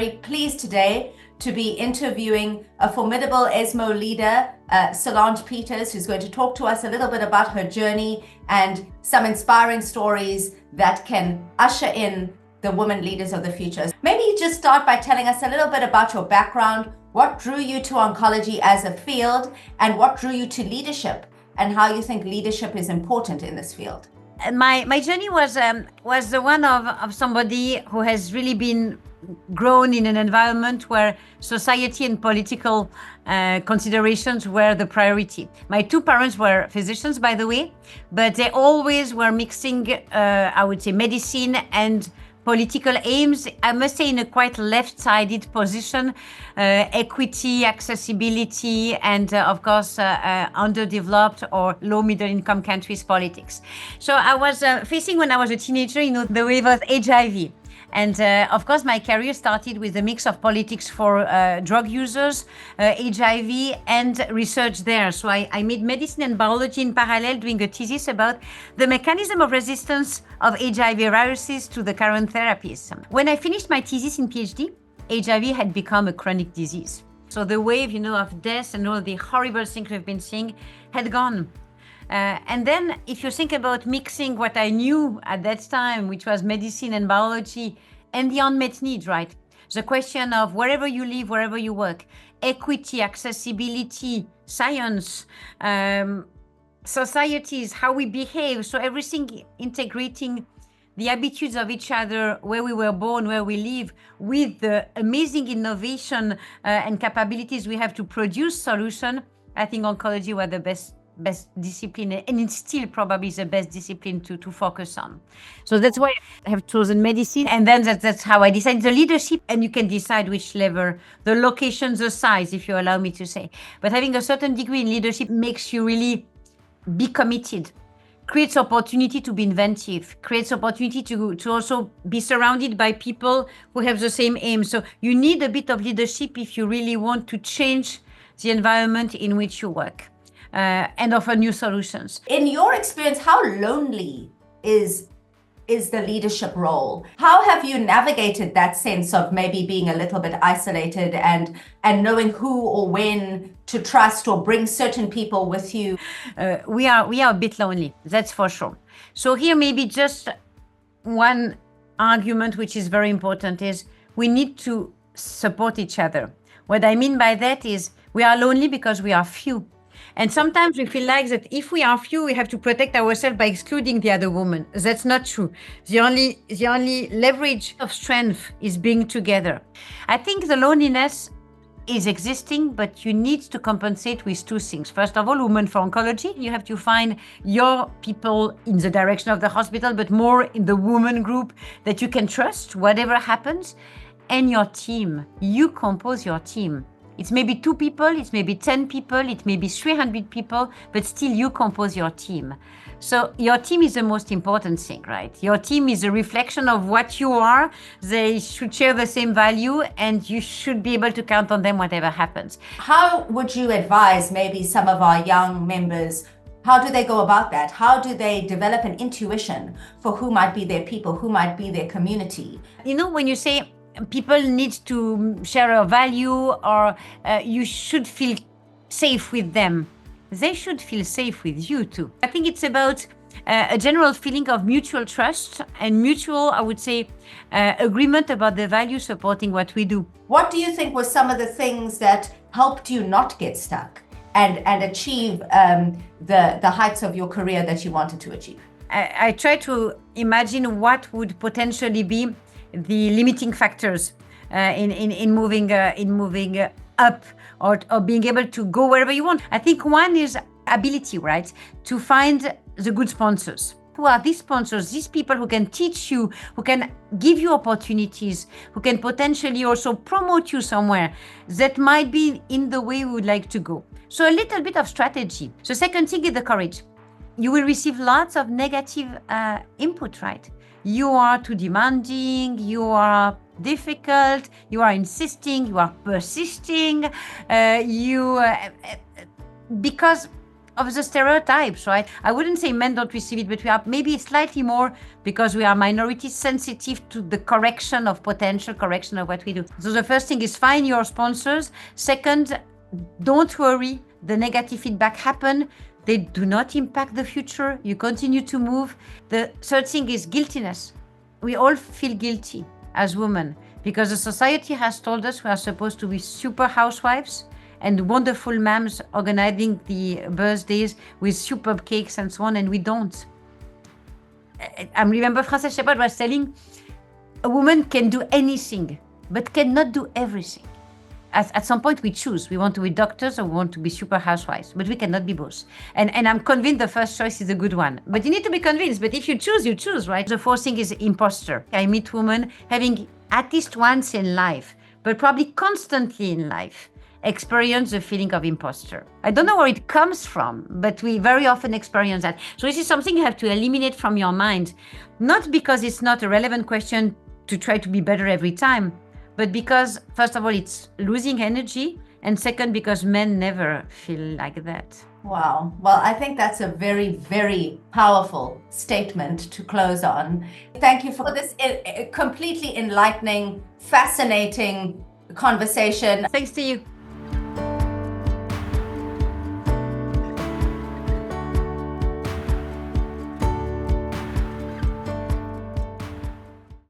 very pleased today to be interviewing a formidable ESMO leader, Solange Peters, who's going to talk to us a little bit about her journey and some inspiring stories that can usher in the women leaders of the future. Maybe you just start by telling us a little bit about your background, what drew you to oncology as a field, and what drew you to leadership, and how you think leadership is important in this field. My journey was the one of somebody who has really been grown in an environment where society and political considerations were the priority. My two parents were physicians, by the way, but they always were mixing, I would say, medicine and political aims, I must say, in a quite left-sided position, equity, accessibility, and of course, underdeveloped or low middle-income countries politics. So I was facing, when I was a teenager, the wave of HIV. And of course, my career started with a mix of politics for drug users, HIV, and research there. So I made medicine and biology in parallel, doing a thesis about the mechanism of resistance of HIV viruses to the current therapies. When I finished my thesis in PhD, HIV had become a chronic disease. So the wave, of death and all the horrible things we've been seeing had gone. And then if you think about mixing what I knew at that time, which was medicine and biology, and the unmet need, right? The question of wherever you live, wherever you work, equity, accessibility, science, societies, how we behave. So everything integrating the habitudes of each other, where we were born, where we live, with the amazing innovation and capabilities we have to produce solution. I think oncology were the best discipline, and it's still probably the best discipline to focus on. So that's why I have chosen medicine, and then that's how I decided the leadership. And you can decide which level, the location, the size, if you allow me to say. But having a certain degree in leadership makes you really be committed, creates opportunity to be inventive, creates opportunity to also be surrounded by people who have the same aim. So you need a bit of leadership if you really want to change the environment in which you work. And offer new solutions. In your experience, how lonely is the leadership role? How have you navigated that sense of maybe being a little bit isolated and knowing who or when to trust or bring certain people with you? We are a bit lonely, that's for sure. So here maybe just one argument which is very important is we need to support each other. What I mean by that is we are lonely because we are few. And sometimes we feel like that if we are few, we have to protect ourselves by excluding the other woman. That's not true. The only leverage of strength is being together. I think the loneliness is existing, but you need to compensate with two things. First of all, Women for Oncology. You have to find your people in the direction of the hospital, but more in the woman group that you can trust, whatever happens. And your team. You compose your team. It's maybe 2 people, it's maybe 10 people, it may be 300 people, but still you compose your team. So your team is the most important thing, right? Your team is a reflection of what you are. They should share the same value, and you should be able to count on them whatever happens. How would you advise maybe some of our young members? How do they go about that? How do they develop an intuition for who might be their people, who might be their community? When you say people need to share a value, or you should feel safe with them, they should feel safe with you too. I think it's about a general feeling of mutual trust and mutual, I would say, agreement about the value supporting what we do. What do you think were some of the things that helped you not get stuck and achieve the heights of your career that you wanted to achieve? I try to imagine what would potentially be the limiting factors in moving up or being able to go wherever you want. I think one is ability, right? To find the good sponsors. Who are these sponsors? These people who can teach you, who can give you opportunities, who can potentially also promote you somewhere that might be in the way we would like to go. So a little bit of strategy. The second thing is the courage. You will receive lots of negative input, right? You are too demanding, you are difficult, you are insisting, you are persisting, because of the stereotypes, right? I wouldn't say men don't receive it, but we are maybe slightly more, because we are minorities, sensitive to the correction of potential correction of what we do. So the first thing is find your sponsors. Second, don't worry, the negative feedback happen. They do not impact the future. You continue to move. The third thing is guiltiness. We all feel guilty as women because the society has told us we are supposed to be super housewives and wonderful moms organizing the birthdays with superb cakes and so on, and we don't. I remember Frances Shepard was telling, a woman can do anything, but cannot do everything. At some point we choose, we want to be doctors or we want to be super housewives, but we cannot be both. And I'm convinced the first choice is a good one, but you need to be convinced. But if you choose, right? The fourth thing is imposter. I meet women having at least once in life, but probably constantly in life, experience the feeling of imposter. I don't know where it comes from, but we very often experience that. So this is something you have to eliminate from your mind, not because it's not a relevant question to try to be better every time, but because, first of all, it's losing energy, and second, because men never feel like that. Wow. Well, I think that's a very, very powerful statement to close on. Thank you for this completely enlightening, fascinating conversation. Thanks to you.